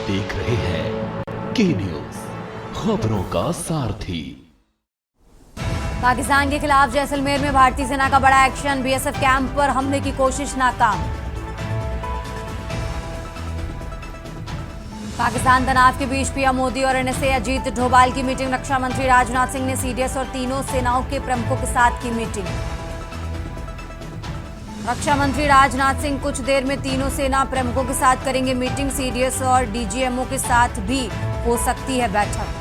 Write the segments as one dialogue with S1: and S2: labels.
S1: देख रहे हैं के न्यूज, खबरों का सारथी।
S2: पाकिस्तान के खिलाफ जैसलमेर में भारतीय सेना का बड़ा एक्शन, बीएसएफ कैंप पर हमले की कोशिश नाकाम। पाकिस्तान तनाव के बीच पीएम मोदी और एनएसए अजीत डोभाल की मीटिंग, रक्षा मंत्री राजनाथ सिंह ने सीडीएस और तीनों सेनाओं के प्रमुखों के साथ की मीटिंग। रक्षा मंत्री राजनाथ सिंह कुछ देर में तीनों सेना प्रमुखों के साथ करेंगे मीटिंग, सीडीएस और डीजीएमओ के साथ भी हो सकती है बैठक।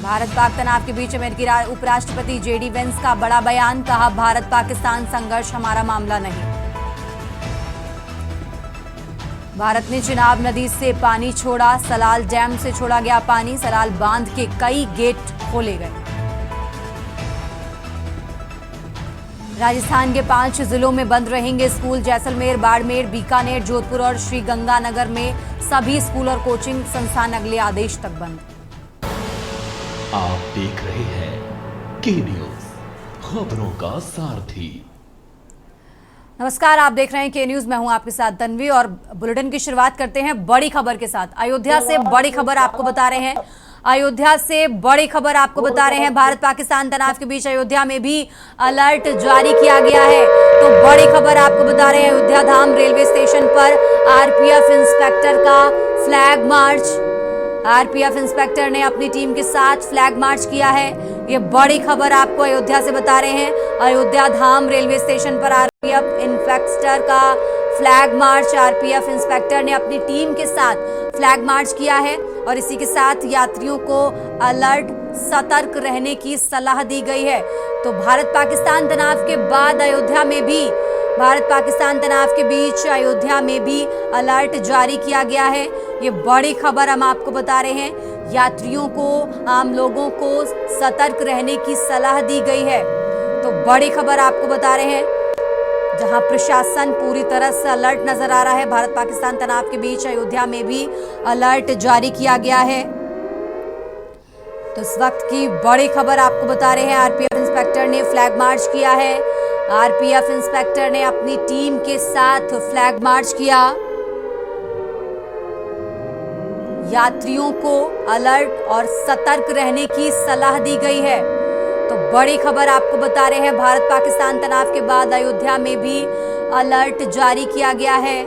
S2: भारत पाक तनाव के बीच अमेरिकी उपराष्ट्रपति जेडी वेंस का बड़ा बयान, कहा भारत पाकिस्तान संघर्ष हमारा मामला नहीं। भारत ने चिनाब नदी से पानी छोड़ा, सलाल डैम से छोड़ा गया पानी, सलाल बांध के कई गेट खोले गए। राजस्थान के 5 जिलों में बंद रहेंगे स्कूल, जैसलमेर, बाड़मेर, बीकानेर, जोधपुर और श्रीगंगानगर में सभी स्कूल और कोचिंग संस्थान अगले आदेश तक बंद।
S1: आप देख रहे हैं के न्यूज, खबरों का सारथी।
S2: नमस्कार, आप देख रहे हैं के न्यूज, मैं हूं आपके साथ तन्वी और बुलेटिन की शुरुआत करते हैं बड़ी खबर के साथ। अयोध्या से बड़ी खबर आपको बता रहे हैं, अयोध्या से बड़ी खबर आपको बता रहे हैं। भारत पाकिस्तान तनाव के बीच अयोध्या में भी अलर्ट जारी किया गया है, तो बड़ी खबर आपको बता रहे हैं। अयोध्या धाम रेलवे स्टेशन पर आरपीएफ इंस्पेक्टर का फ्लैग मार्च, आरपीएफ इंस्पेक्टर ने अपनी टीम के साथ फ्लैग मार्च किया है। ये बड़ी खबर आपको अयोध्या से बता रहे हैं। अयोध्या धाम रेलवे स्टेशन पर आरपीएफ इंस्पेक्टर का फ्लैग मार्च, आरपीएफ इंस्पेक्टर ने अपनी टीम के साथ फ्लैग मार्च किया है और इसी के साथ यात्रियों को अलर्ट, सतर्क रहने की सलाह दी गई है। तो भारत पाकिस्तान तनाव के बाद अयोध्या में भी, भारत पाकिस्तान तनाव के बीच अयोध्या में भी अलर्ट जारी किया गया है। ये बड़ी खबर हम आपको बता रहे हैं। यात्रियों को, आम लोगों को सतर्क रहने की सलाह दी गई है। तो बड़ी खबर आपको बता रहे हैं, जहां प्रशासन पूरी तरह से अलर्ट नजर आ रहा है। भारत पाकिस्तान तनाव के बीच अयोध्या में भी अलर्ट जारी किया गया है। तो इस वक्त की बड़ी खबर आपको बता रहे हैं, आरपीएफ इंस्पेक्टर ने फ्लैग मार्च किया है। आरपीएफ इंस्पेक्टर ने अपनी टीम के साथ फ्लैग मार्च किया। यात्रियों को अलर्ट और सतर्क रहने की सलाह दी गई है। तो बड़ी खबर आपको बता रहे हैं, भारत पाकिस्तान तनाव के बाद अयोध्या में भी अलर्ट जारी किया गया है।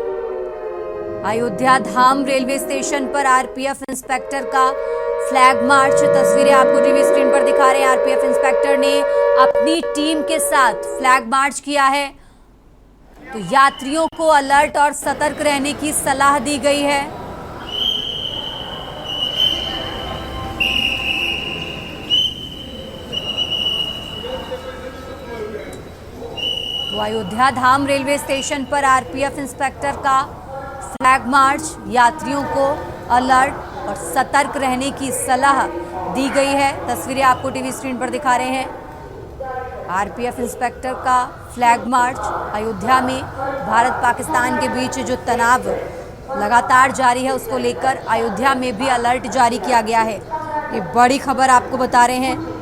S2: अयोध्या धाम रेलवे स्टेशन पर आरपीएफ इंस्पेक्टर का फ्लैग मार्च, तस्वीरें आपको टीवी स्क्रीन पर दिखा रहे हैं। आरपीएफ इंस्पेक्टर ने अपनी टीम के साथ फ्लैग मार्च किया है। तो यात्रियों को अलर्ट और सतर्क रहने की सलाह दी गई है। तो अयोध्या धाम रेलवे स्टेशन पर आरपीएफ इंस्पेक्टर का फ्लैग मार्च, यात्रियों को अलर्ट और सतर्क रहने की सलाह दी गई है। तस्वीरें आपको टीवी स्क्रीन पर दिखा रहे हैं। आरपीएफ इंस्पेक्टर का फ्लैग मार्च, अयोध्या में भारत पाकिस्तान के बीच जो तनाव लगातार जारी है उसको लेकर अयोध्या में भी अलर्ट जारी किया गया है। ये बड़ी खबर आपको बता रहे हैं।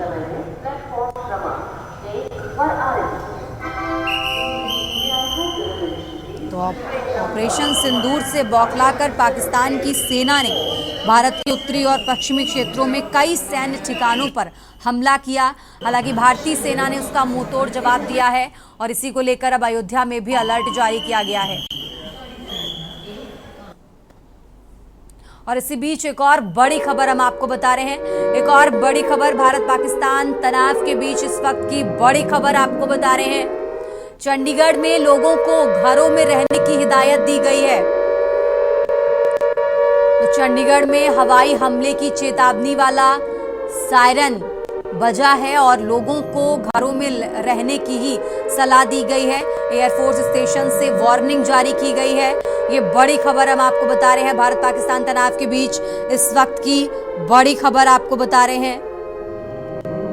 S2: तो ऑपरेशन सिंदूर से बौखलाकर पाकिस्तान की सेना ने भारत के उत्तरी और पश्चिमी क्षेत्रों में कई सैन्य ठिकानों पर हमला किया। हालांकि भारतीय सेना ने उसका मुंहतोड़ जवाब दिया है और इसी को लेकर अब अयोध्या में भी अलर्ट जारी किया गया है। और इसी बीच एक और बड़ी खबर हम आपको बता रहे हैं। एक और बड़ी खबर, भारत पाकिस्तान तनाव के बीच इस वक्त की बड़ी खबर आपको बता रहे हैं। चंडीगढ़ में लोगों को घरों में रहने की हिदायत दी गई है। तो चंडीगढ़ में हवाई हमले की चेतावनी वाला सायरन बजा है और लोगों को घरों में रहने की ही सलाह दी गई है। एयरफोर्स स्टेशन से वार्निंग जारी की गई है। ये बड़ी खबर हम आपको बता रहे हैं। भारत पाकिस्तान तनाव के बीच इस वक्त की बड़ी खबर आपको बता रहे हैं।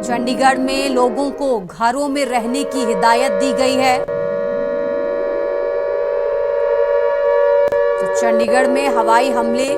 S2: चंडीगढ़ में लोगों को घरों में रहने की हिदायत दी गई है। तो चंडीगढ़ में हवाई हमले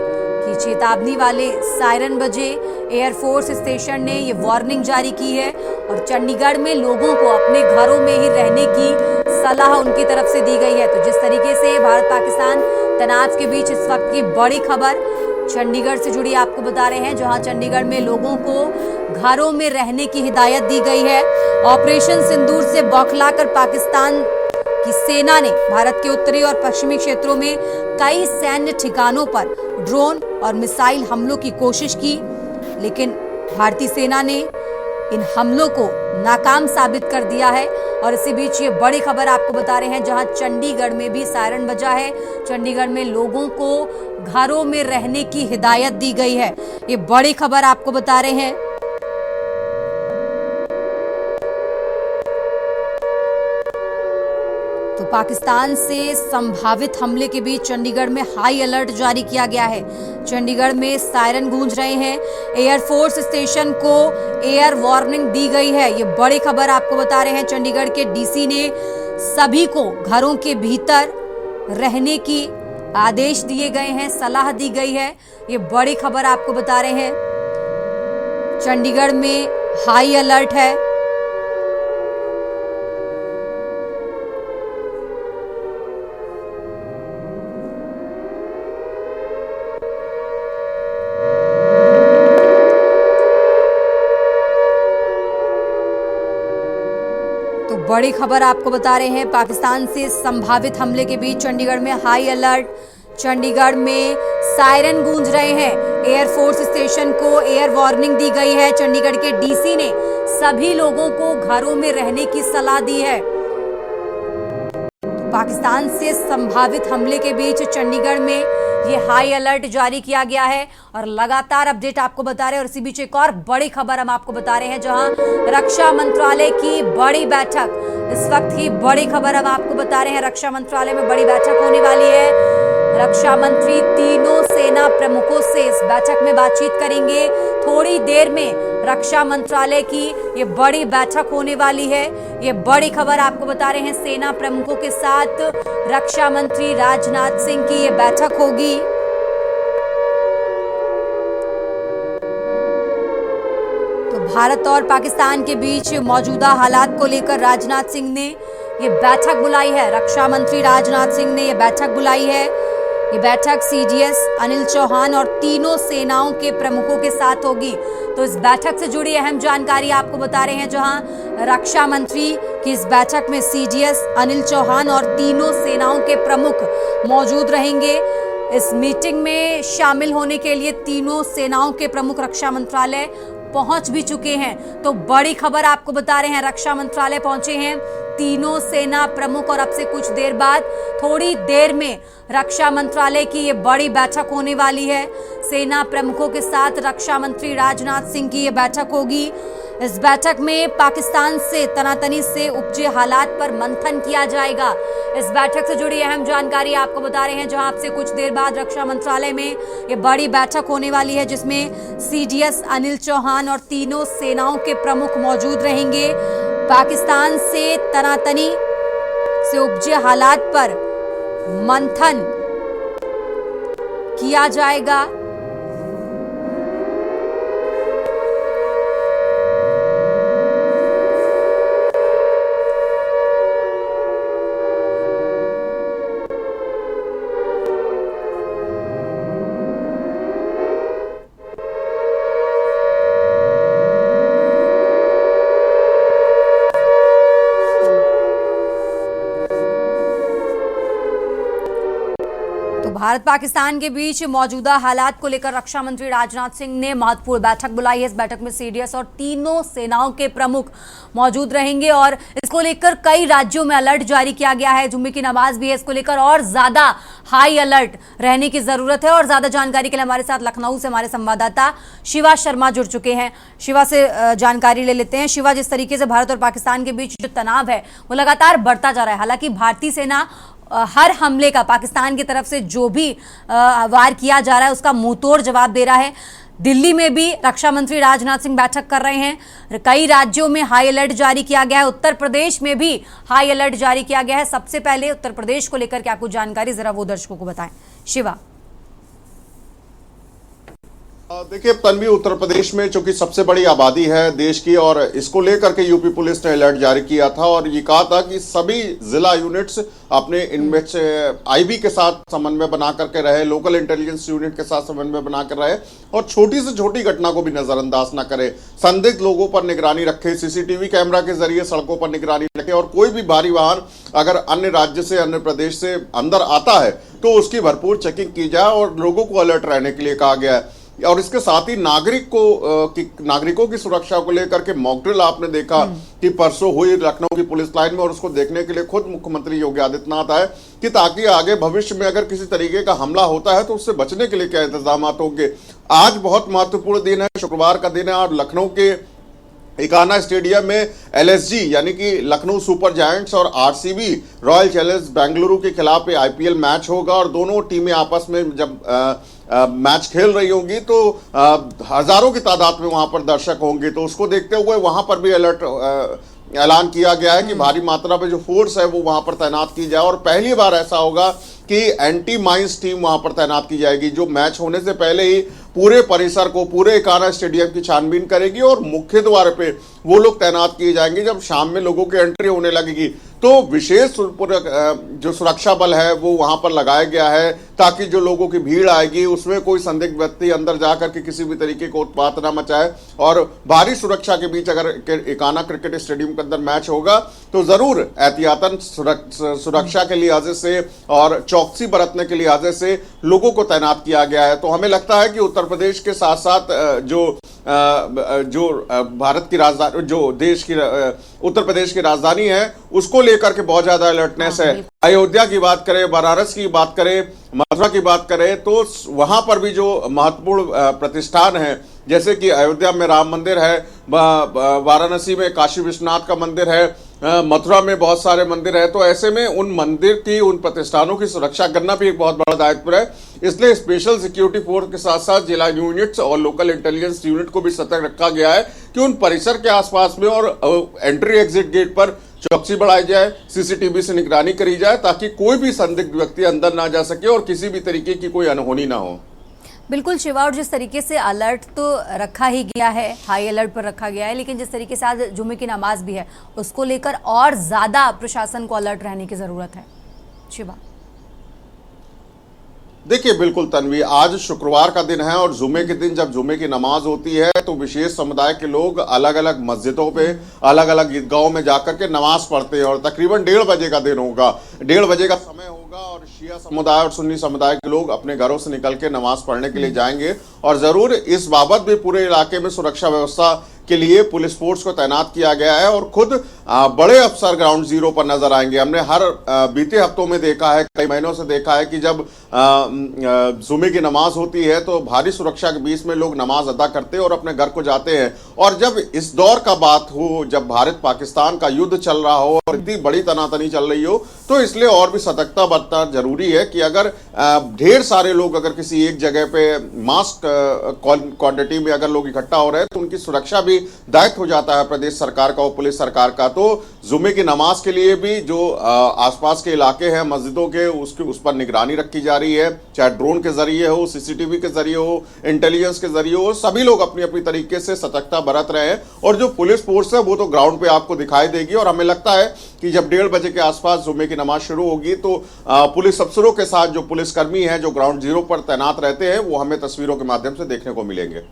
S2: की चेतावनी वाले सायरन बजे, एयरफोर्स स्टेशन ने ये वार्निंग जारी की है और चंडीगढ़ में लोगों को अपने घरों में ही रहने की सलाह उनकी तरफ से दी गई है। तो जिस तरीके से भारत पाकिस्तान तनाव के बीच इस वक्त की बड़ी खबर चंडीगढ़ से जुड़ी आपको बता रहे हैं, जहां चंडीगढ़ में लोगों को घरों में रहने की हिदायत दी गई है। ऑपरेशन सिंदूर से बौखलाकर पाकिस्तान की सेना ने भारत के उत्तरी और पश्चिमी क्षेत्रों में कई सैन्य ठिकानों पर ड्रोन और मिसाइल हमलों की कोशिश की, लेकिन भारतीय सेना ने इन हमलों को नाकाम साबित कर दिया है। और इसी बीच ये बड़ी खबर आपको बता रहे हैं, जहां चंडीगढ़ में भी सायरन बजा है। चंडीगढ़ में लोगों को घरों में रहने की हिदायत दी गई है। ये बड़ी खबर आपको बता रहे हैं। तो पाकिस्तान से संभावित हमले के बीच चंडीगढ़ में हाई अलर्ट जारी किया गया है। चंडीगढ़ में सायरन गूंज रहे हैं। एयरफोर्स स्टेशन को एयर वार्निंग दी गई है। ये बड़ी खबर आपको बता रहे हैं। चंडीगढ़ के डीसी ने सभी को घरों के भीतर रहने की आदेश दिए गए हैं, सलाह दी गई है। ये बड़ी खबर आपको बता रहे हैं। चंडीगढ़ में हाई अलर्ट है। तो बड़ी खबर आपको बता रहे हैं, पाकिस्तान से संभावित हमले के बीच चंडीगढ़ में हाई अलर्ट। चंडीगढ़ में सायरन गूंज रहे हैं। एयरफोर्स स्टेशन को एयर वार्निंग दी गई है। चंडीगढ़ के डीसी ने सभी लोगों को घरों में रहने की सलाह दी है। पाकिस्तान से संभावित हमले के बीच चंडीगढ़ में ये हाई अलर्ट जारी किया गया है और लगातार अपडेट आपको बता रहे हैं। और इसी बीच एक और बड़ी खबर हम आपको बता रहे हैं, जहां रक्षा मंत्रालय की बड़ी बैठक, इस वक्त की बड़ी खबर हम आपको बता रहे हैं। रक्षा मंत्रालय में बड़ी बैठक होने वाली है। रक्षा मंत्री तीनों सेना प्रमुखों से इस बैठक में बातचीत करेंगे। थोड़ी देर में रक्षा मंत्रालय की ये बड़ी बैठक होने वाली है। ये बड़ी खबर आपको बता रहे हैं। सेना प्रमुखों के साथ रक्षा मंत्री राजनाथ सिंह की ये बैठक होगी। तो भारत और पाकिस्तान के बीच मौजूदा हालात को लेकर राजनाथ सिंह ने ये बैठक बुलाई है। रक्षा मंत्री राजनाथ सिंह ने ये बैठक बुलाई है। ये बैठक सीडीएस अनिल चौहान और तीनों सेनाओं के प्रमुखों के साथ होगी। तो इस बैठक से जुड़ी अहम जानकारी आपको बता रहे हैं, जहां रक्षा मंत्री की इस बैठक में सीडीएस अनिल चौहान और तीनों सेनाओं के प्रमुख मौजूद रहेंगे। इस मीटिंग में शामिल होने के लिए तीनों सेनाओं के प्रमुख रक्षा मंत्रालय पहुंच भी चुके हैं। तो बड़ी खबर आपको बता रहे हैं, रक्षा मंत्रालय पहुंचे हैं तीनों सेना प्रमुख और अब से कुछ देर बाद, थोड़ी देर में रक्षा मंत्रालय की ये बड़ी बैठक होने वाली है। सेना प्रमुखों के साथ रक्षा मंत्री राजनाथ सिंह की ये बैठक होगी। इस बैठक में पाकिस्तान से तनातनी से उपजे हालात पर मंथन किया जाएगा। इस बैठक से जुड़ी अहम जानकारी आपको बता रहे हैं, जहां आपसे कुछ देर बाद रक्षा मंत्रालय में ये बड़ी बैठक होने वाली है, जिसमें सीडीएस अनिल चौहान और तीनों सेनाओं के प्रमुख मौजूद रहेंगे। पाकिस्तान से तनातनी से उपजे हालात पर मंथन किया जाएगा। भारत पाकिस्तान के बीच मौजूदा हालात को लेकर रक्षा मंत्री राजनाथ सिंह ने महत्वपूर्ण बैठक बुलाई है। इस बैठक में सीडीएस और तीनों सेनाओं के प्रमुख मौजूद रहेंगे और इसको लेकर कई राज्यों में अलर्ट जारी किया गया है। जुम्मे की नमाज भी है, इसको लेकर और ज्यादा हाई अलर्ट रहने की जरूरत है। और ज्यादा जानकारी के लिए हमारे साथ लखनऊ से हमारे संवाददाता शिवा शर्मा जुड़ चुके हैं। शिवा से जानकारी ले लेते हैं। शिवा, जिस तरीके से भारत और पाकिस्तान के बीच जो तनाव है वो लगातार बढ़ता जा रहा है, हालांकि भारतीय सेना हर हमले का पाकिस्तान की तरफ से जो भी वार किया जा रहा है उसका मुंहतोड़ जवाब दे रहा है। दिल्ली में भी रक्षा मंत्री राजनाथ सिंह बैठक कर रहे हैं। कई राज्यों में हाई अलर्ट जारी किया गया है। उत्तर प्रदेश में भी हाई अलर्ट जारी किया गया है। सबसे पहले उत्तर प्रदेश को लेकर क्या कुछ जानकारी, जरा वो दर्शकों को बताएं। शिवा।
S3: देखिए तन्वी, उत्तर प्रदेश में चूंकि सबसे बड़ी आबादी है देश की और इसको लेकर के यूपी पुलिस ने अलर्ट जारी किया था और ये कहा था कि सभी जिला यूनिट्स अपने इनमें से आईबी के साथ समन्वय बना करके रहे, लोकल इंटेलिजेंस यूनिट के साथ समन्वय बना कर रहे और छोटी से छोटी घटना को भी नजरअंदाज न करे, संदिग्ध लोगों पर निगरानी रखे, सीसीटीवी कैमरा के जरिए सड़कों पर निगरानी रखे और कोई भी भारी वाहन अगर अन्य राज्य से, अन्य प्रदेश से अंदर आता है तो उसकी भरपूर चेकिंग की जाए और लोगों को अलर्ट रहने के लिए कहा गया है। और इसके साथ ही नागरिकों की सुरक्षा को लेकर के मॉक ड्रिल आपने देखा कि परसों हुई लखनऊ की पुलिस लाइन में और उसको देखने के लिए खुद मुख्यमंत्री योगी आदित्यनाथ आए कि ताकि आगे भविष्य में अगर किसी तरीके का हमला होता है तो उससे बचने के लिए क्या इंतजाम होंगे। आज बहुत महत्वपूर्ण दिन है, शुक्रवार का दिन है और लखनऊ के इकाना स्टेडियम में एलएसजी यानी कि लखनऊ सुपर जायंट्स और आरसीबी रॉयल चैलेंजर्स बेंगलुरु के खिलाफ आईपीएल मैच होगा और दोनों टीमें आपस में जब मैच खेल रही होंगी तो हजारों की तादाद में वहां पर दर्शक होंगे, तो उसको देखते हुए वहां पर भी अलर्ट ऐलान किया गया है कि भारी मात्रा में जो फोर्स है वो वहां पर तैनात की जाए और पहली बार ऐसा होगा कि एंटी माइंस टीम वहां पर तैनात की जाएगी जो मैच होने से पहले ही पूरे परिसर को, पूरे इकाना स्टेडियम की छानबीन करेगी और मुख्य द्वार पे वो लोग तैनात किए जाएंगे। जब शाम में लोगों की एंट्री होने लगेगी तो विशेष जो सुरक्षा बल है वो वहां पर लगाया गया है ताकि जो लोगों की भीड़ आएगी उसमें कोई संदिग्ध व्यक्ति अंदर जाकर के किसी भी तरीके को उत्पात ना मचाए और भारी सुरक्षा के बीच अगर इकाना क्रिकेट स्टेडियम के अंदर मैच होगा तो जरूर एहतियातन सुरक्षा के लिहाजे से और चौकसी बरतने के लिहाजे से लोगों को तैनात किया गया है। तो हमें लगता है कि उत्तर प्रदेश के साथ साथ जो भारत की राजधानी, जो देश की उत्तर प्रदेश की राजधानी है उसको लेकर के बहुत ज्यादा अलर्टनेस है। अयोध्या की बात करें, बनारस की बात करें, मथुरा की बात करें तो वहां पर भी जो महत्वपूर्ण प्रतिष्ठान है जैसे कि अयोध्या में राम मंदिर है, वाराणसी में काशी विश्वनाथ का मंदिर है, मथुरा में बहुत सारे मंदिर है, तो ऐसे में उन मंदिर की, उन प्रतिष्ठानों की सुरक्षा करना भी एक बहुत बड़ा दायित्व है। इसलिए स्पेशल सिक्योरिटी फोर्स के साथ साथ जिला यूनिट्स और लोकल इंटेलिजेंस यूनिट को भी सतर्क रखा गया है कि उन परिसर के आसपास में और एंट्री एग्जिट गेट पर चौकसी बढ़ाई जाए, सीसीटीवी से निगरानी करी जाए ताकि कोई भी संदिग्ध व्यक्ति अंदर ना जा सके और किसी भी तरीके की कोई अनहोनी ना हो।
S2: बिल्कुल शिवा, और जिस तरीके से अलर्ट तो रखा ही गया है, हाई अलर्ट पर रखा गया है, लेकिन जिस तरीके से आज जुम्मे की नमाज भी है उसको लेकर और ज्यादा प्रशासन को अलर्ट रहने की जरूरत है। शिवा,
S3: देखिए बिल्कुल तन्वी, आज शुक्रवार का दिन है और जुमे के दिन जब जुमे की नमाज होती है तो विशेष समुदाय के लोग अलग अलग मस्जिदों पे, अलग अलग ईदगाहों में जाकर के नमाज पढ़ते हैं और तकरीबन 1:30 बजे का दिन होगा, 1:30 बजे का समय होगा और शिया समुदाय और सुन्नी समुदाय के लोग अपने घरों से निकल के नमाज पढ़ने के लिए जाएंगे और जरूर इस बाबत भी पूरे इलाके में सुरक्षा व्यवस्था के लिए पुलिस फोर्स को तैनात किया गया है और खुद बड़े अफसर ग्राउंड जीरो पर नजर आएंगे। हमने हर बीते हफ्तों में देखा है, कई महीनों से देखा है कि जब जुमे की नमाज होती है तो भारी सुरक्षा के बीच में लोग नमाज अदा करते हैं और अपने घर को जाते हैं और जब इस दौर का बात हो, जब भारत पाकिस्तान का युद्ध चल रहा हो और इतनी बड़ी तनातनी चल रही हो तो इसलिए और भी सतर्कता बरतना जरूरी है कि अगर ढेर सारे लोग अगर किसी एक जगह पे मास क्वांटिटी में अगर लोग इकट्ठा हो रहे हैं तो उनकी सुरक्षा भी दायित्व हो जाता है प्रदेश सरकार का और पुलिस सरकार का। तो जुमे की नमाज के लिए भी जो आसपास के इलाके हैं मस्जिदों के, उस पर निगरानी रखी जा रही है, चाहे ड्रोन के जरिए हो, सीसीटीवी के जरिए हो, इंटेलिजेंस के जरिए हो, सभी लोग अपनी अपनी तरीके से सतर्कता बरत रहे हैं और जो पुलिस फोर्स है वो तो ग्राउंड पे आपको दिखाई देगी और हमें लगता है कि जब 1:30 बजे के आसपास जुमे की नमाज शुरू होगी तो पुलिस अफसरों के साथ जो पुलिसकर्मी हैं जो ग्राउंड जीरो पर तैनात रहते हैं वो हमें तस्वीरों के माध्यम से देखने को मिलेंगे।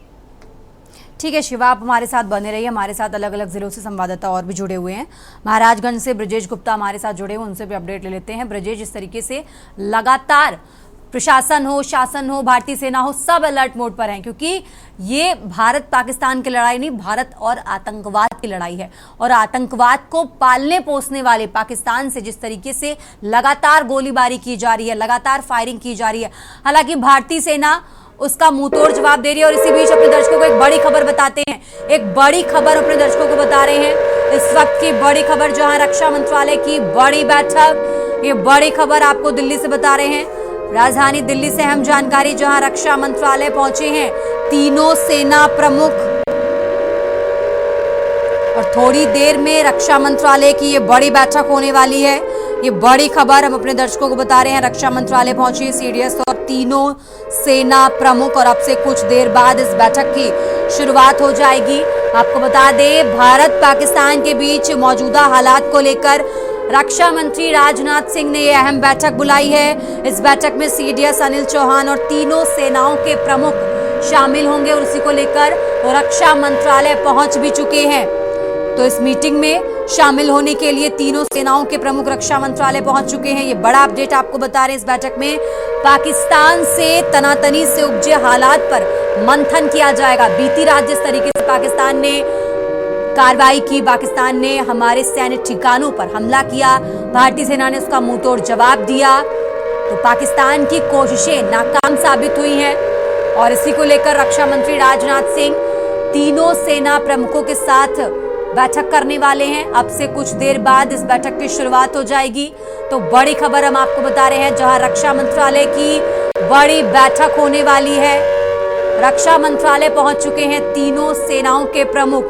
S2: ठीक है शिवा, आप हमारे साथ बने रहिए। हमारे साथ अलग अलग जिलों से संवाददाता और भी जुड़े हुए हैं। महाराजगंज से ब्रजेश गुप्ता हमारे साथ जुड़े हुए, उनसे भी अपडेट ले लेते हैं। ब्रजेश, जिस तरीके से लगातार प्रशासन हो, शासन हो, भारतीय सेना हो, सब अलर्ट मोड पर हैं क्योंकि ये भारत पाकिस्तान की लड़ाई नहीं, भारत और आतंकवाद की लड़ाई है और आतंकवाद को पालने पोसने वाले पाकिस्तान से जिस तरीके से लगातार गोलीबारी की जा रही है, लगातार फायरिंग की जा रही है, हालांकि भारतीय सेना उसका मुंहतोड़ जवाब दे रही है। और इसी बीच अपने दर्शकों को एक बड़ी खबर बताते हैं, एक बड़ी खबर अपने दर्शकों को बता रहे हैं। इस वक्त की बड़ी खबर, जहां रक्षा मंत्रालय की बड़ी बैठक, ये बड़ी खबर आपको दिल्ली से बता रहे हैं। राजधानी दिल्ली से अहम जानकारी, जहां रक्षा मंत्रालय पहुंचे हैं तीनों सेना प्रमुख। और थोड़ी देर में रक्षा मंत्रालय की ये बड़ी बैठक होने वाली है। ये बड़ी खबर हम अपने दर्शकों को बता रहे हैं। रक्षा मंत्रालय पहुंची सीडीएस और तीनों सेना प्रमुख और अब से कुछ देर बाद इस बैठक की शुरुआत हो जाएगी। आपको बता दें, भारत पाकिस्तान के बीच मौजूदा हालात को लेकर रक्षा मंत्री राजनाथ सिंह ने यह अहम बैठक बुलाई है। इस बैठक में सीडीएस अनिल चौहान और तीनों सेनाओं के प्रमुख शामिल होंगे और उसी को लेकर रक्षा मंत्रालय पहुंच भी चुके हैं। तो इस मीटिंग में शामिल होने के लिए तीनों सेनाओं के प्रमुख रक्षा मंत्रालय पहुंच चुके हैं। ये बड़ा अपडेट आपको बता रहे हैं। इस बैठक में पाकिस्तान से तनातनी से उपजे हालात पर मंथन किया जाएगा। बीती रात जिस तरीके से पाकिस्तान ने कार्रवाई की, पाकिस्तान ने हमारे सैन्य ठिकानों पर हमला किया, भारतीय सेना ने उसका मुंहतोड़ जवाब दिया, तो पाकिस्तान की कोशिशें नाकाम साबित हुई हैं। और इसी को लेकर रक्षा मंत्री राजनाथ सिंह तीनों सेना प्रमुखों के साथ बैठक करने वाले हैं। अब से कुछ देर बाद इस बैठक की शुरुआत हो जाएगी। तो बड़ी खबर हम आपको बता रहे हैं, जहां रक्षा मंत्रालय की बड़ी बैठक होने वाली है। रक्षा मंत्रालय पहुंच चुके हैं तीनों सेनाओं के प्रमुख।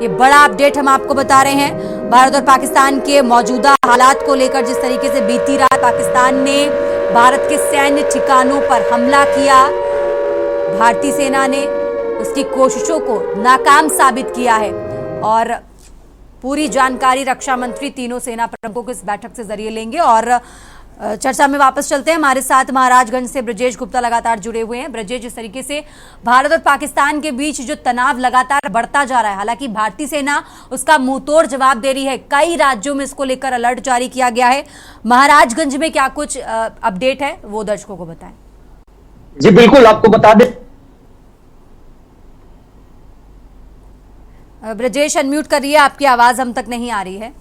S2: ये बड़ा अपडेट हम आपको बता रहे हैं। भारत और पाकिस्तान के मौजूदा हालात को लेकर जिस तरीके से बीती रात पाकिस्तान ने भारत के सैन्य ठिकानों पर हमला किया, भारतीय सेना ने उसकी कोशिशों को नाकाम साबित किया है। और पूरी जानकारी रक्षा मंत्री तीनों सेना प्रमुखों को इस बैठक से जरिए लेंगे। और चर्चा में वापस चलते हैं। हमारे साथ महाराजगंज से ब्रजेश गुप्ता लगातार जुड़े हुए हैं। ब्रजेश, जिस तरीके से भारत और पाकिस्तान के बीच जो तनाव लगातार बढ़ता जा रहा है, हालांकि भारतीय सेना उसका मुंहतोड़ जवाब दे रही है, कई राज्यों में इसको लेकर अलर्ट जारी किया गया है। महाराजगंज में क्या कुछ अपडेट है वो दर्शकों को बताएं।
S4: जी बिल्कुल, आपको बता दें,
S2: ब्रजेश अनम्यूट करिए, आपकी आवाज हम तक नहीं आ रही है।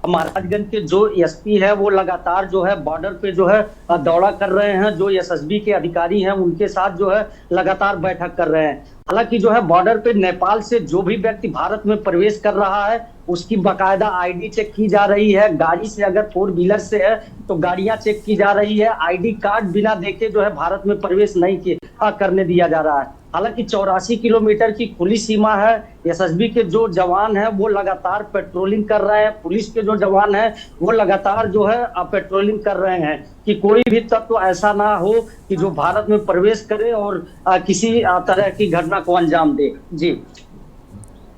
S4: महाराजगंज के जो एसपी है वो लगातार जो है बॉर्डर पे जो है दौरा कर रहे हैं। जो एसएसबी के अधिकारी हैं उनके साथ जो है लगातार बैठक कर रहे हैं। हालांकि जो है बॉर्डर पे नेपाल से जो भी व्यक्ति भारत में प्रवेश कर रहा है उसकी बाकायदा आईडी चेक की जा रही है। गाड़ी से अगर 4 व्हीलर से है तो गाड़ियां चेक की जा रही है। आईडी कार्ड बिना देखे जो है भारत में प्रवेश नहीं करने दिया जा रहा है। हालांकि 84 किलोमीटर की खुली सीमा है। एसएसबी के जो जवान हैं वो लगातार पेट्रोलिंग कर रहे हैं। पुलिस के जो जवान हैं वो लगातार जो है पेट्रोलिंग कर रहे हैं कि कोई भी तत्व ऐसा ना हो कि जो भारत में प्रवेश करे और किसी तरह की घटना को अंजाम दे। जी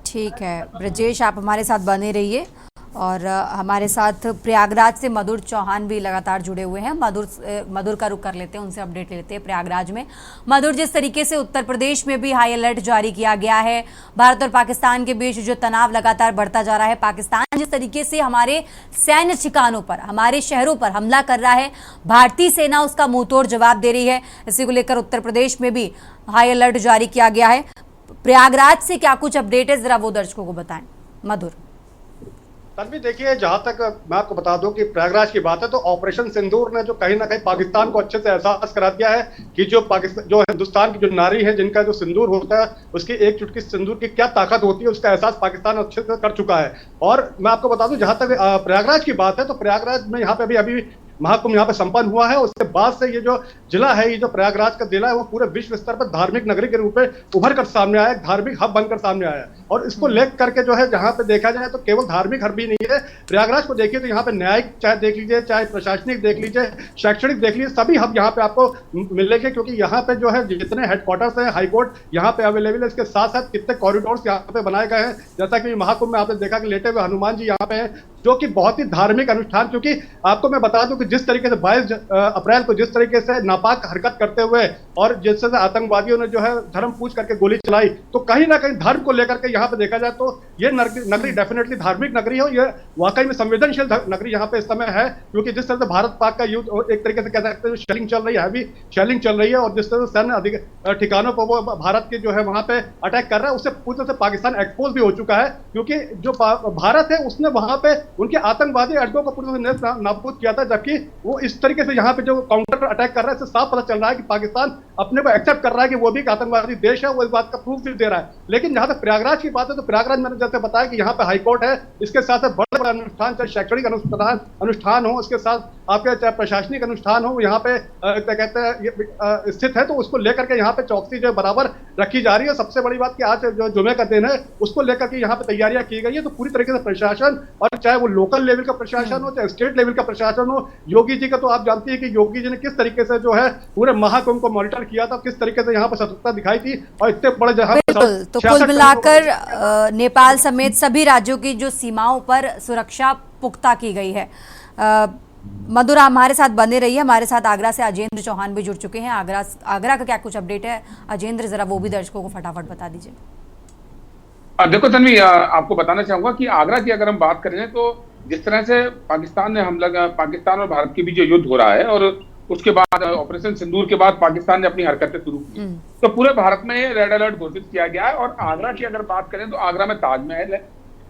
S2: ठीक है ब्रजेश, आप हमारे साथ बने रहिए। और हमारे साथ प्रयागराज से मधुर चौहान भी लगातार जुड़े हुए हैं। मधुर का रुख कर लेते हैं, उनसे अपडेट लेते हैं प्रयागराज में। मधुर, जिस तरीके से उत्तर प्रदेश में भी हाई अलर्ट जारी किया गया है, भारत और पाकिस्तान के बीच जो तनाव लगातार बढ़ता जा रहा है, पाकिस्तान जिस तरीके से हमारे सैन्य ठिकानों पर, हमारे शहरों पर हमला कर रहा है, भारतीय सेना उसका मुंहतोड़ जवाब दे रही है। इसी को लेकर उत्तर प्रदेश में भी हाई अलर्ट जारी किया गया है। प्रयागराज से क्या कुछ अपडेट है, जरा वो दर्शकों को बताएं। मधुर।
S5: तन्वी, देखिए, जहां तक मैं आपको बता दूं कि प्रयागराज की बात है तो ऑपरेशन सिंदूर ने जो कहीं ना कहीं पाकिस्तान को अच्छे से एहसास करा दिया है कि जो हिंदुस्तान की जो नारी है, जिनका जो सिंदूर होता है, उसकी एक चुटकी सिंदूर की क्या ताकत होती है, उसका एहसास पाकिस्तान अच्छे से कर चुका है। और मैं आपको बता दूं, जहां तक प्रयागराज की बात है तो प्रयागराज में यहाँ पे अभी महाकुंभ यहाँ पे संपन्न हुआ है। उसके बाद से ये जो जिला है, ये जो प्रयागराज का जिला है, वो पूरे विश्व स्तर पर धार्मिक नगरी के रूप में उभर कर सामने आया, धार्मिक हब बनकर सामने आया। और इसको लेकर करके जो है, जहाँ पे देखा जाए तो केवल धार्मिक हब ही नहीं है, प्रयागराज को देखिए तो यहाँ पे न्यायिक चाहे देख लीजिए, चाहे प्रशासनिक देख लीजिए, शैक्षणिक देख लीजिए, सभी हब यहाँ पे आपको मिलेंगे। क्योंकि यहाँ पे जो है जितने हेडक्वार्टर्स हैं, हाईकोर्ट यहाँ पे अवेलेबल है। इसके साथ साथ कितने कॉरिडोर्स यहाँ पे बनाए गए हैं। जैसा कि महाकुंभ में आपने देखा कि लेटे हुए हनुमान जी यहाँ पे हैं, जो कि बहुत ही धार्मिक अनुष्ठान। क्योंकि आपको मैं बता दूं कि जिस तरीके से 22 अप्रैल को जिस तरीके से नापाक हरकत करते हुए और जिस तरह से आतंकवादियों ने जो है धर्म पूछ करके गोली चलाई, तो कहीं ना कहीं धर्म को लेकर के यहाँ पे देखा जाए तो ये नगरी डेफिनेटली धार्मिक नगरी है। ये वाकई में संवेदनशील नगरी यहाँ पे इस समय है। क्योंकि जिस तरह से भारत पाक का युद्ध एक तरीके से कह सकते हैं शेलिंग चल रही है, हैवी शेलिंग चल रही है, और जिस तरह से सैन्य ठिकानों पर वो भारत के जो है वहां पे अटैक कर रहा है, उससे पूरी तरह से पाकिस्तान एक्सपोज भी हो चुका है। क्योंकि जो भारत है उसने वहां पे उनके आतंकवादी अड्डों को पूरी तरह से नाबूद किया था, जबकि वो इस तरीके से यहाँ पे जो काउंटर अटैक कर रहा है, इससे साफ पता चल रहा है कि पाकिस्तान अपने को एक्सेप्ट कर रहा है कि वो भी एक आतंकवादी देश है। वो इस बात का प्रूफ भी दे रहा है। लेकिन जहां तक प्रयागराज की बात है तो प्रयागराज मैंने जैसे बताया कि यहाँ पे हाईकोर्ट है, इसके साथ साथ बड़े बड़े अनुष्ठान, चाहे शैक्षणिक अनुष्ठान हो, उसके साथ आपके चाहे प्रशासनिक अनुष्ठान हो यहाँ पे क्या कहते हैं स्थित है, तो उसको लेकर के यहाँ पे चौकसी जो बराबर रखी जा रही है। सबसे बड़ी बात कि आज जो जुमे का दिन है उसको लेकर के यहाँ पे तैयारियां की गई है। तो पूरी तरीके से प्रशासन, और चाहे वो लोकल लेवल का प्रशासन हो चाहे स्टेट लेवल का प्रशासन हो, योगी जी का तो आप जानती है कि योगी जी ने किस तरीके से जो है पूरे महाकुंभ को मॉनिटर किया था, किस तरीके से यहाँ पर सतर्कता दिखाई थी और इतने बड़े
S2: बिल्कुल। तो कुल मिलाकर नेपाल समेत सभी राज्यों की जो सीमाओं पर सुरक्षा पुख्ता की गई है। मधुरा हमारे साथ बने रही है। हमारे साथ आगरा से अजेंद्र चौहान भी जुड़ चुके हैं। आगरा का क्या कुछ अपडेट है अजेंद्र, जरा वो भी दर्शकों को फटाफट बता दीजिए।
S6: देखो तन्वी, आपको बताना चाहूंगा कि आगरा की अगर हम बात करें तो जिस तरह से पाकिस्तान और भारत के बीच जो युद्ध हो रहा है और उसके बाद ऑपरेशन सिंदूर के बाद पाकिस्तान ने अपनी हरकतें शुरू की, तो पूरे भारत में रेड अलर्ट घोषित किया गया है। और आगरा की अगर बात करें तो आगरा में ताजमहल है,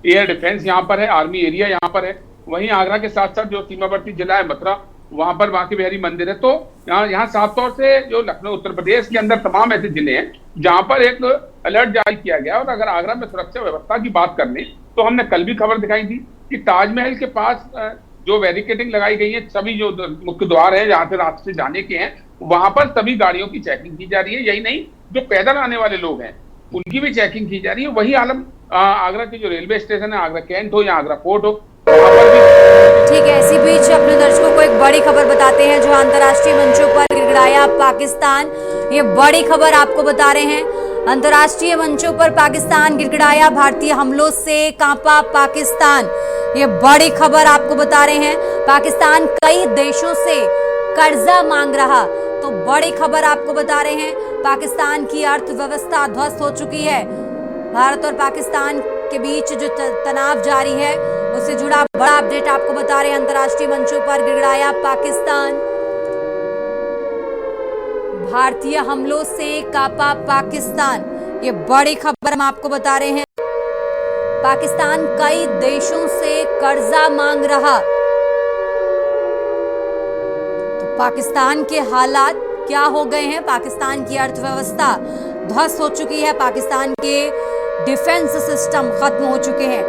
S6: एयर डिफेंस यहाँ पर है, आर्मी एरिया यहाँ पर है। वहीं आगरा के साथ साथ जो सीमावर्ती जिला है मथुरा, वहां पर बांके बिहारी मंदिर है। तो यहाँ साफ तौर से जो लखनऊ उत्तर प्रदेश के अंदर तमाम ऐसे जिले हैं जहां पर एक अलर्ट जारी किया गया। और अगर आगरा में सुरक्षा व्यवस्था की बात कर लें तो हमने कल भी खबर दिखाई थी कि ताजमहल के पास जो बैरिकेडिंग लगाई गई है, सभी जो मुख्य द्वार है जहाँ से रास्ते जाने के हैं, वहां पर सभी गाड़ियों की चेकिंग की जा रही है। यही नहीं, जो पैदल आने वाले लोग हैं उनकी भी चेकिंग की जा रही है। वही आलम आगरा के जो रेलवे स्टेशन है, आगरा कैंट हो या आगरा फोर्ट हो,
S2: ठीक है। इसी बीच अपने दर्शकों को एक बड़ी खबर बताते हैं जो अंतर्राष्ट्रीय मंचों पर गिड़गिड़ाया पाकिस्तान। ये बड़ी खबर आपको बता रहे हैं। अंतर्राष्ट्रीय मंचों पर पाकिस्तान गिड़गिड़ाया, भारतीय हमलों से कांपा पाकिस्तान। ये बड़ी खबर आपको बता रहे हैं। पाकिस्तान कई देशों से कर्जा मांग रहा, तो बड़ी खबर आपको बता रहे हैं। पाकिस्तान की अर्थव्यवस्था ध्वस्त हो चुकी है। भारत और पाकिस्तान के बीच जो तनाव जारी है उससे जुड़ा बड़ा अपडेट आपको बता रहे हैं। अंतर्राष्ट्रीय मंचों पर गिड़गिड़ाया पाकिस्तान, भारतीय हमलों से कांपा पाकिस्तान। ये बड़ी खबर हम आपको बता रहे हैं। पाकिस्तान कई देशों से कर्जा मांग रहा, तो पाकिस्तान के हालात क्या हो गए हैं? पाकिस्तान की अर्थव्यवस्था ध्वस्त हो चुकी है। पाकिस्तान के डिफेंस सिस्टम खत्म हो चुके हैं।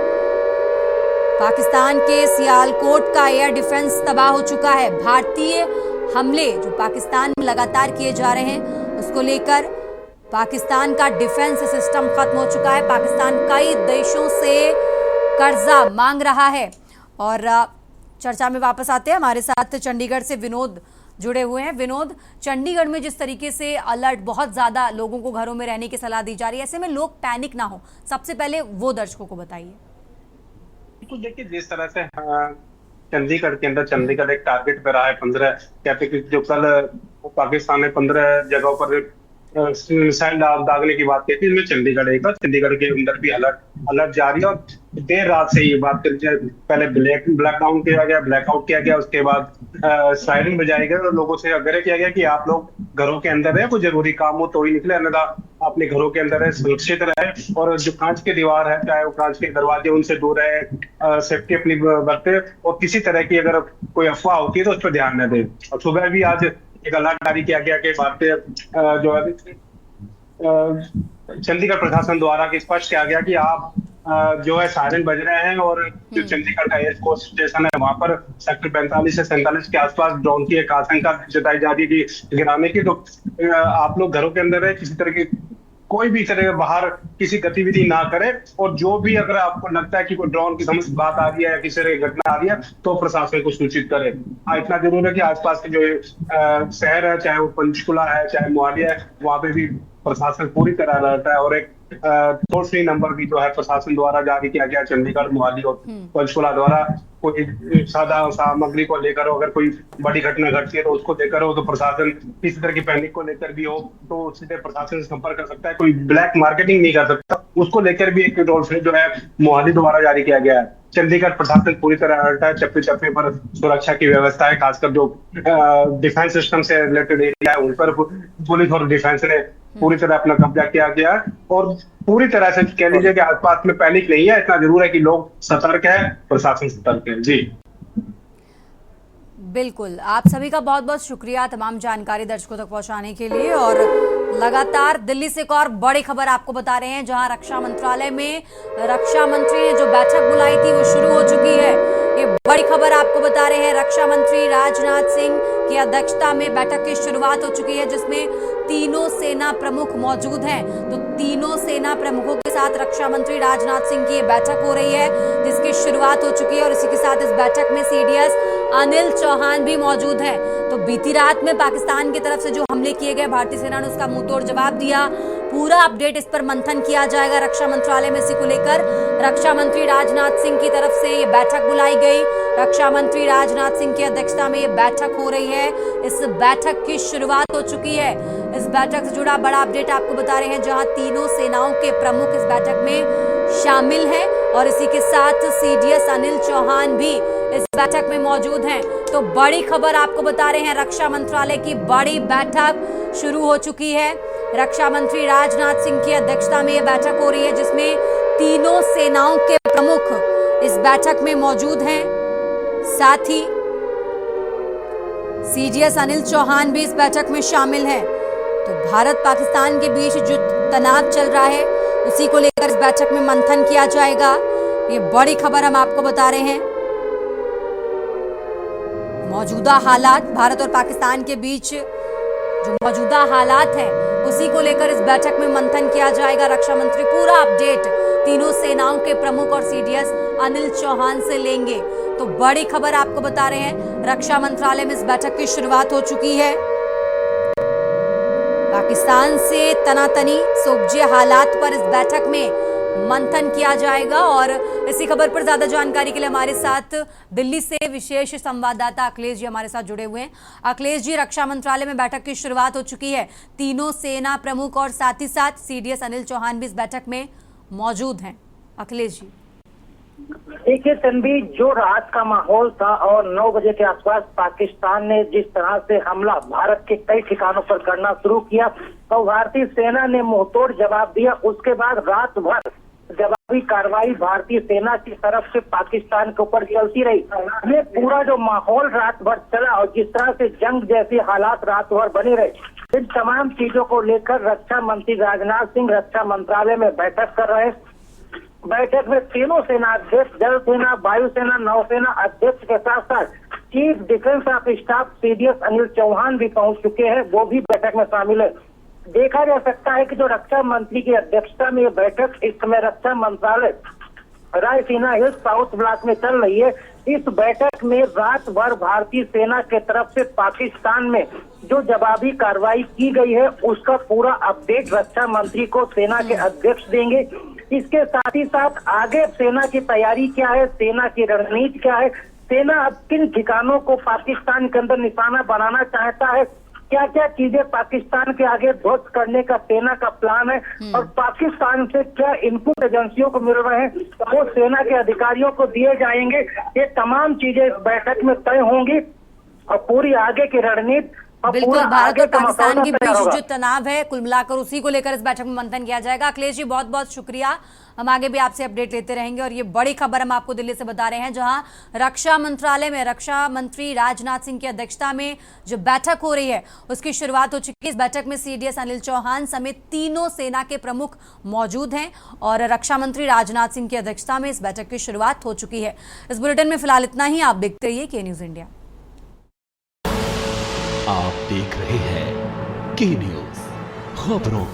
S2: पाकिस्तान के सियालकोट का एयर डिफेंस तबाह हो चुका है। भारतीय हमले जो पाकिस्तान में लगातार किए जा रहे हैं उसको लेकर पाकिस्तान का डिफेंस सिस्टम खत्म हो चुका है। पाकिस्तान कई देशों से कर्जा मांग रहा है। और चर्चा में वापस आते हैं। हमारे साथ चंडीगढ़ से विनोद जुड़े हुए हैं। विनोद, चंडीगढ़ में जिस तरीके से अलर्ट, बहुत ज्यादा लोगों को घरों में रहने की सलाह दी जा रही है, ऐसे में लोग पैनिक ना हो, सबसे पहले वो दर्शकों को बताइए।
S7: बिल्कुल, देखिए जिस तरह से चंडीगढ़ के अंदर चंडीगढ़ एक टारगेट पे रहा है 15 कैपिटल, जो कल पाकिस्तान ने 15 जगहों पर मिसाइल दागने की बात कहती है, चंडीगढ़ के अंदर भी अलर्ट जारी है। और देर रात से ये बात करी, पहले ब्लैकआउट किया गया, उसके बाद सायरन बजाए गए और लोगों से आग्रह किया गया कि आप लोग घरों के अंदर रहे, कोई जरूरी काम हो तो ही निकले, अन्यथा अपने घरों के अंदर रहे, सुरक्षित रहे। और जो कांच की दीवार है, चाहे वो कांच के दरवाजे, उनसे दूर रहे, सेफ्टी अपनी बरते और किसी तरह की अगर कोई अफवाह होती है तो उस पर ध्यान न दें। और सुबह भी आज एक अलर्ट जारी किया गया कि भारतीय जो है चंडीगढ़ प्रशासन द्वारा स्पष्ट किया गया कि आप जो है सायरन बज रहे हैं और जो चंडीगढ़ का एयरफोर्स स्टेशन है वहां पर सेक्टर 45 से 47 के आसपास ड्रोन की एक आशंका जताई जा रही थी गिराने की। तो आप लोग घरों के अंदर रहे, किसी तरह की कोई भी तरह बाहर किसी गतिविधि ना करे। और जो भी अगर आपको लगता है कि कोई ड्रोन की समस्या बात आ रही है या किसी तरह की घटना आ रही है तो प्रशासन को सूचित करे। इतना जरूर है कि आसपास के जो शहर है, चाहे वो पंचकुला है चाहे मोहाली है, वहां पे भी प्रशासन पूरी तरह अलर्ट है। और एक टोल फ्री नंबर भी जो है प्रशासन द्वारा जारी किया गया चंडीगढ़, मोहाली और पंचकुला द्वारा। कोई सादा सामग्री को लेकर हो, अगर कोई बड़ी घटना घटती है तो उसको लेकर हो, तो प्रशासन किसी तरह की पैनिक को लेकर भी हो तो सीधे प्रशासन से संपर्क कर सकता है। कोई ब्लैक मार्केटिंग नहीं कर सकता, उसको लेकर भी एक टोल फ्री जो है मोहाली द्वारा जारी किया गया है। चंडीगढ़ प्रशासन पूरी तरह अलर्ट है, चप्पे चप्पे पर सुरक्षा की व्यवस्था है, खासकर जो डिफेंस सिस्टम से रिलेटेड एरिया है उन पर पुलिस और डिफेंस ने पूरी तरह अपना कब्जा किया गया है। और पूरी तरह से कह लीजिए कि आसपास में पैनिक नहीं है, इतना जरूर है कि लोग सतर्क है, प्रशासन सतर्क है। जी
S2: बिल्कुल, आप सभी का बहुत बहुत शुक्रिया तमाम जानकारी दर्शकों तक पहुंचाने के लिए। और लगातार दिल्ली से एक और बड़ी खबर आपको बता रहे हैं, जहां रक्षा मंत्रालय में रक्षा मंत्री ने जो बैठक बुलाई थी वो शुरू हो चुकी है। ये बड़ी खबर आपको आपको बता रहे हैं रक्षा मंत्री राजनाथ सिंह की अध्यक्षता में बैठक की शुरुआत हो चुकी है, जिसमें तीनों सेना प्रमुख मौजूद हैं। तो तीनों सेना प्रमुखों के साथ रक्षा मंत्री राजनाथ सिंह की ये बैठक हो रही है, जिसकी शुरुआत हो चुकी है। और इसी के साथ इस बैठक में सीडीएस अनिल चौहान भी मौजूद हैं। तो बीती रात में पाकिस्तान की तरफ से जो हमले किए गए, भारतीय सेना ने उसका मुंहतोड़ जवाब दिया। पूरा अपडेट इस पर मंथन किया जाएगा रक्षा मंत्रालय में। इसी को लेकर रक्षा मंत्री राजनाथ सिंह की तरफ से ये बैठक बुलाई गई। रक्षा मंत्री राजनाथ सिंह की अध्यक्षता में ये बैठक हो रही है। इस बैठक की शुरुआत हो चुकी है। इस बैठक से जुड़ा बड़ा अपडेट आपको बता रहे हैं, जहां तीनों सेनाओं के प्रमुख इस बैठक में शामिल हैं और इसी के साथ सीडीएस अनिल चौहान भी इस बैठक में मौजूद हैं। तो बड़ी खबर आपको बता रहे हैं, रक्षा मंत्रालय की बड़ी बैठक शुरू हो चुकी है। रक्षा मंत्री राजनाथ सिंह की अध्यक्षता में यह बैठक हो रही है, जिसमें तीनों सेनाओं के प्रमुख इस बैठक में मौजूद हैं। साथ ही सीडीएस अनिल चौहान भी इस बैठक में शामिल हैं। तो भारत पाकिस्तान के बीच जो तनाव चल रहा है, उसी को लेकर इस बैठक में मंथन किया जाएगा। ये बड़ी खबर हम आपको बता रहे हैं। मौजूदा हालात, भारत और पाकिस्तान के बीच जो मौजूदा हालात हैं, उसी को लेकर इस बैठक में मंथन किया जाएगा। रक्षा मंत्री पूरा अपडेट तीनों सेनाओं के प्रमुख और सीडीएस अनिल चौहान से लेंगे। तो बड़ी खबर आपको बता रहे हैं, रक्षा मंत्रालय में इस बैठक की शुरुआत हो चुकी है। पाकिस्तान से तनातनी से उपजे हालात पर इस बैठक में मंथन किया जाएगा। और इसी खबर पर ज्यादा जानकारी के लिए हमारे साथ दिल्ली से विशेष संवाददाता अखिलेश जी हमारे साथ जुड़े हुए हैं। अखिलेश जी, रक्षा मंत्रालय में बैठक की शुरुआत हो चुकी है। तीनों सेना प्रमुख और साथ ही साथ सीडीएस अनिल चौहान भी इस बैठक में मौजूद हैं। अखिलेश जी,
S8: देखिए तन्वी, जो रात का माहौल था और 9 बजे के आसपास पाकिस्तान ने जिस तरह से हमला भारत के कई ठिकानों पर करना शुरू किया, तो भारतीय सेना ने मुंहतोड़ जवाब दिया। उसके बाद रात भर जवाबी कार्रवाई भारतीय सेना की तरफ से पाकिस्तान के ऊपर चलती रही। ये पूरा जो माहौल रात भर चला और जिस तरह से जंग जैसी हालात रात भर बने रहे, इन तमाम चीजों को लेकर रक्षा मंत्री राजनाथ सिंह रक्षा मंत्रालय में बैठक कर रहे हैं। बैठक में तीनों सेना अध्यक्ष, जल सेना, वायुसेना, नौसेना अध्यक्ष के साथ साथ chief defence of staff CDS Anil Chauhan भी पहुंच चुके हैं, वो भी बैठक में शामिल है। देखा जा सकता है कि जो रक्षा मंत्री की अध्यक्षता में ये बैठक इस समय रक्षा मंत्रालय रायसीना हिल्स साउथ ब्लॉक में चल रही है। इस बैठक में रात भर भारतीय सेना के तरफ से पाकिस्तान में जो जवाबी कार्रवाई की गई है, उसका पूरा अपडेट रक्षा मंत्री को सेना के अध्यक्ष देंगे। इसके साथ ही साथ आगे सेना की तैयारी क्या है, सेना की रणनीति क्या है, सेना अब किन ठिकानों को पाकिस्तान के अंदर निशाना बनाना चाहता है, क्या क्या चीजें पाकिस्तान के आगे ध्वस्त करने का सेना का प्लान है और पाकिस्तान से क्या इनपुट एजेंसियों को मिल रहे हैं, वो सेना के अधिकारियों को दिए जाएंगे। ये तमाम चीजें इस बैठक में तय होंगी और पूरी आगे की रणनीति
S2: बिल्कुल भारत और पाकिस्तान के बीच जो तनाव है, कुल मिलाकर उसी को लेकर इस बैठक में मंथन किया जाएगा। अखिलेश जी, बहुत बहुत शुक्रिया। हम आगे भी आपसे अपडेट लेते रहेंगे। और ये बड़ी खबर हम आपको दिल्ली से बता रहे हैं, जहां रक्षा मंत्रालय में रक्षा मंत्री राजनाथ सिंह की अध्यक्षता में जो बैठक हो रही है, उसकी शुरुआत हो चुकी है। इस बैठक में सीडीएस अनिल चौहान समेत तीनों सेना के प्रमुख मौजूद हैं और रक्षा मंत्री राजनाथ सिंह की अध्यक्षता में इस बैठक की शुरुआत हो चुकी है। इस बुलेटिन में फिलहाल इतना ही। आप देखते रहिए के न्यूज इंडिया।
S1: आप देख रहे हैं के न्यूज, खबरों